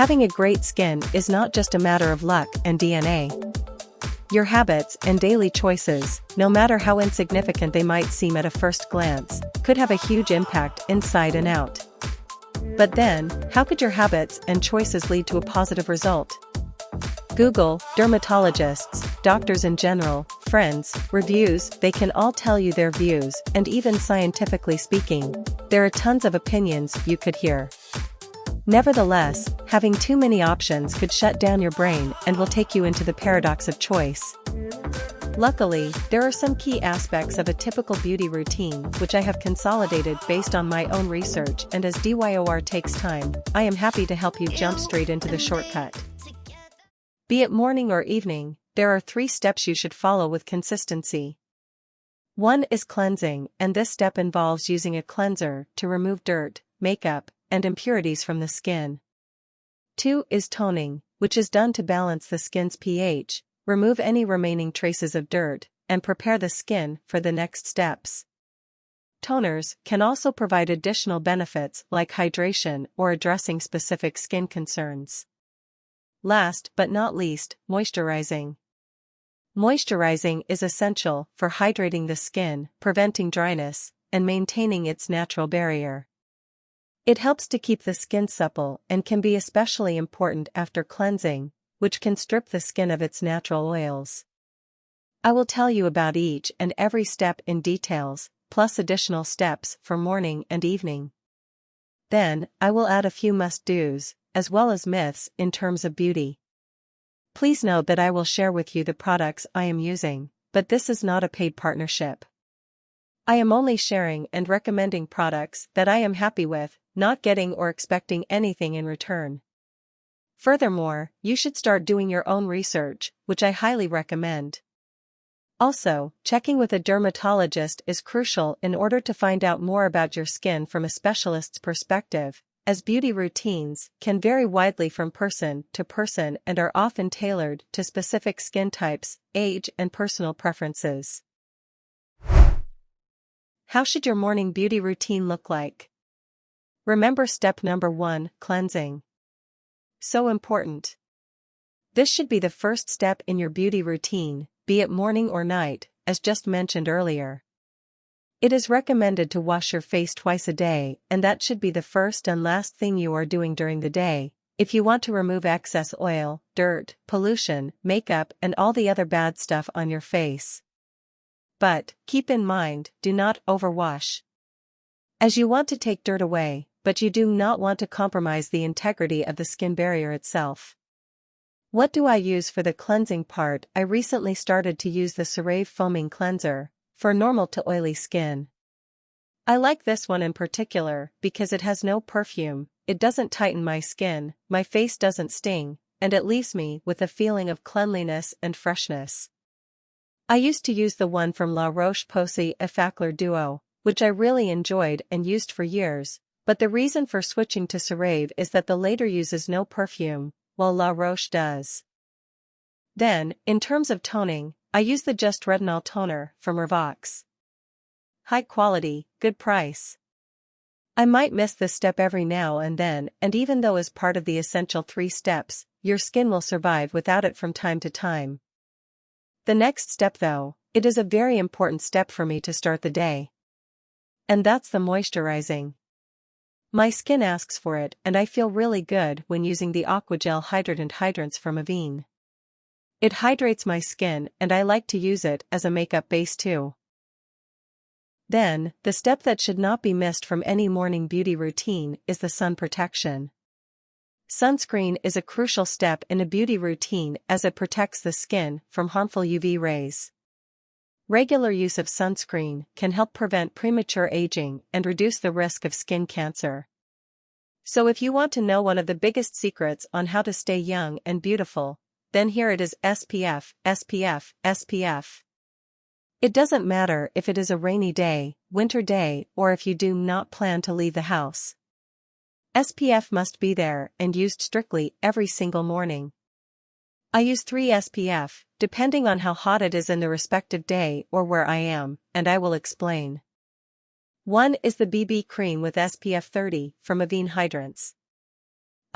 Having a great skin is not just a matter of luck and DNA. Your habits and daily choices, no matter how insignificant they might seem at a first glance, could have a huge impact inside and out. But then, how could your habits and choices lead to a positive result? Google, dermatologists, doctors in general, friends, reviews, they can all tell you their views, and even scientifically speaking, there are tons of opinions you could hear. Nevertheless, having too many options could shut down your brain and will take you into the paradox of choice. Luckily, there are some key aspects of a typical beauty routine which I have consolidated based on my own research, and as DYOR takes time, I am happy to help you jump straight into the shortcut. Be it morning or evening, there are 3 steps you should follow with consistency. 1 is cleansing, and this step involves using a cleanser to remove dirt, makeup, and impurities from the skin. 2 is toning, which is done to balance the skin's pH, remove any remaining traces of dirt, and prepare the skin for the next steps. Toners can also provide additional benefits like hydration or addressing specific skin concerns. Last but not least, moisturizing. Moisturizing is essential for hydrating the skin, preventing dryness, and maintaining its natural barrier. It helps to keep the skin supple and can be especially important after cleansing, which can strip the skin of its natural oils. I will tell you about each and every step in details, plus additional steps for morning and evening. Then, I will add a few must-dos, as well as myths in terms of beauty. Please note that I will share with you the products I am using, but this is not a paid partnership. I am only sharing and recommending products that I am happy with, not getting or expecting anything in return. Furthermore, you should start doing your own research, which I highly recommend. Also, checking with a dermatologist is crucial in order to find out more about your skin from a specialist's perspective, as beauty routines can vary widely from person to person and are often tailored to specific skin types, age, and personal preferences. How should your morning beauty routine look like? Remember step number 1, cleansing. So important. This should be the first step in your beauty routine, be it morning or night, as just mentioned earlier. It is recommended to wash your face twice a day, and that should be the first and last thing you are doing during the day, if you want to remove excess oil, dirt, pollution, makeup, and all the other bad stuff on your face. But, keep in mind, do not overwash. As you want to take dirt away, but you do not want to compromise the integrity of the skin barrier itself. What do I use for the cleansing part? I recently started to use the CeraVe Foaming Cleanser, for normal to oily skin. I like this one in particular because it has no perfume, it doesn't tighten my skin, my face doesn't sting, and it leaves me with a feeling of cleanliness and freshness. I used to use the one from La Roche-Posay Effaclar Duo, which I really enjoyed and used for years, but the reason for switching to CeraVe is that the latter uses no perfume, while La Roche does. Then, in terms of toning, I use the Just Retinol Toner from Revox. High quality, good price. I might miss this step every now and then, and even though as part of the essential 3 steps, your skin will survive without it from time to time. The next step though, it is a very important step for me to start the day. And that's the moisturizing. My skin asks for it, and I feel really good when using the Aquagel Hydrants from Avene. It hydrates my skin and I like to use it as a makeup base too. Then, the step that should not be missed from any morning beauty routine is the sun protection. Sunscreen is a crucial step in a beauty routine as it protects the skin from harmful UV rays. Regular use of sunscreen can help prevent premature aging and reduce the risk of skin cancer. So if you want to know one of the biggest secrets on how to stay young and beautiful, then here it is: SPF, SPF, SPF. It doesn't matter if it is a rainy day, winter day, or if you do not plan to leave the house. SPF must be there and used strictly every single morning. I use 3 SPF, depending on how hot it is in the respective day or where I am, and I will explain. 1 is the BB cream with SPF 30 from Avene Hydrants.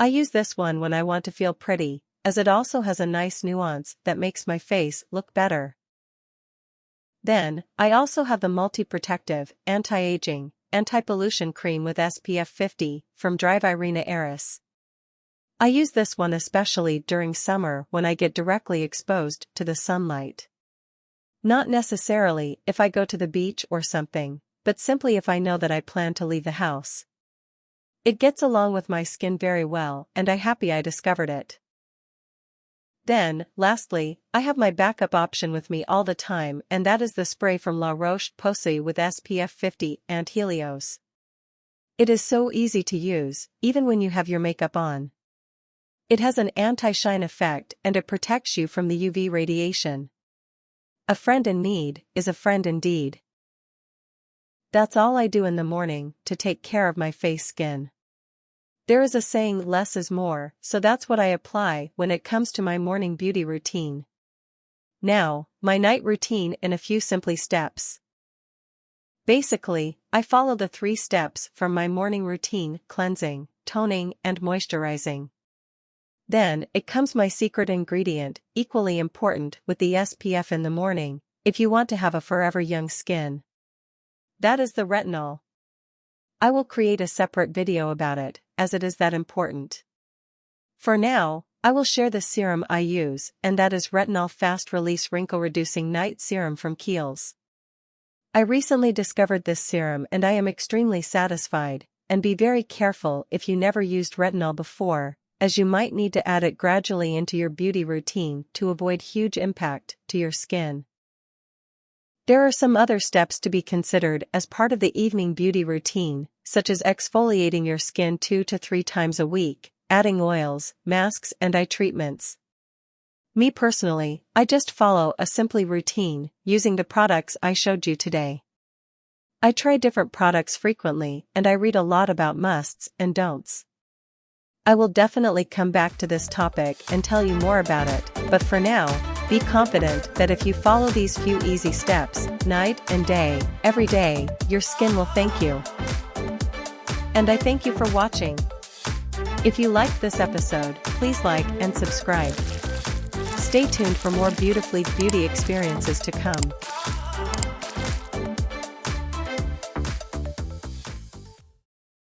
I use this one when I want to feel pretty, as it also has a nice nuance that makes my face look better. Then, I also have the multi-protective, anti-aging, anti-pollution cream with SPF 50 from Drive Irina Eris. I use this one especially during summer when I get directly exposed to the sunlight. Not necessarily if I go to the beach or something, but simply if I know that I plan to leave the house. It gets along with my skin very well, and I'm happy I discovered it. Then, lastly, I have my backup option with me all the time, and that is the spray from La Roche-Posay with SPF 50 and Helios. It is so easy to use, even when you have your makeup on. It has an anti-shine effect and it protects you from the UV radiation. A friend in need is a friend indeed. That's all I do in the morning to take care of my face skin. There is a saying less is more, so that's what I apply when it comes to my morning beauty routine. Now, my night routine in a few simple steps. Basically, I follow the 3 steps from my morning routine: cleansing, toning, and moisturizing. Then, it comes my secret ingredient, equally important with the SPF in the morning, if you want to have a forever young skin. That is the retinol. I will create a separate video about it, as it is that important. For now, I will share the serum I use, and that is Retinol Fast Release Wrinkle Reducing Night Serum from Kiehl's. I recently discovered this serum and I am extremely satisfied, and be very careful if you never used retinol before, as you might need to add it gradually into your beauty routine to avoid huge impact to your skin. There are some other steps to be considered as part of the evening beauty routine, such as exfoliating your skin 2 to 3 times a week, adding oils, masks and eye treatments. Me personally, I just follow a simple routine, using the products I showed you today. I try different products frequently and I read a lot about musts and don'ts. I will definitely come back to this topic and tell you more about it, but for now, be confident that if you follow these few easy steps, night and day, every day, your skin will thank you. And I thank you for watching. If you liked this episode, please like and subscribe. Stay tuned for more beauty experiences to come.